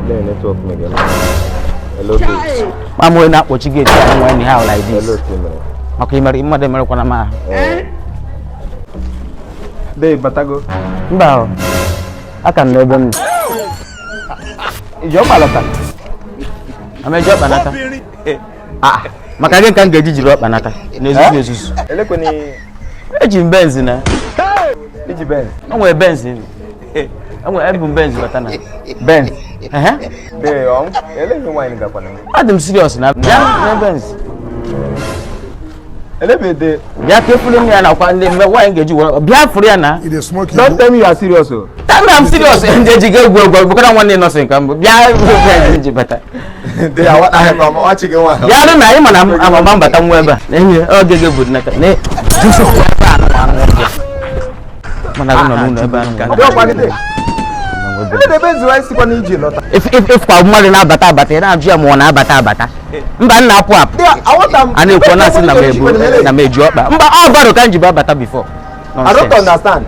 network me. Hello. I'm going up what you get when you have like this. Hello. Okay, Mary, Madam Americana. Dave Batago. Bow. I can never. Job Alata. I'm a job anata. Ah, Makagan can get you up anata. Jesus. Eleconi. Ejim benzina. Did you Ben? I'm we're benzin. I'm we're Benz, but Ben. They on. Ele wine upon him. Adam serious now. Yeah, Benz. Ele Yeah, careful in here now. Why engage you? Be free now. It is smoking. Don't tell me you are serious. Tell me I'm serious. And you go because I want nothing. Come. Yeah, better. They are what I have watching one. Yeah, I'm a man, but I'm Weber. Oh, get good. If I'm more than a bata, I'm Jim one abata. Mban na pop. I want them. And you pronounce na me drop. But all about can you bata before? I don't understand.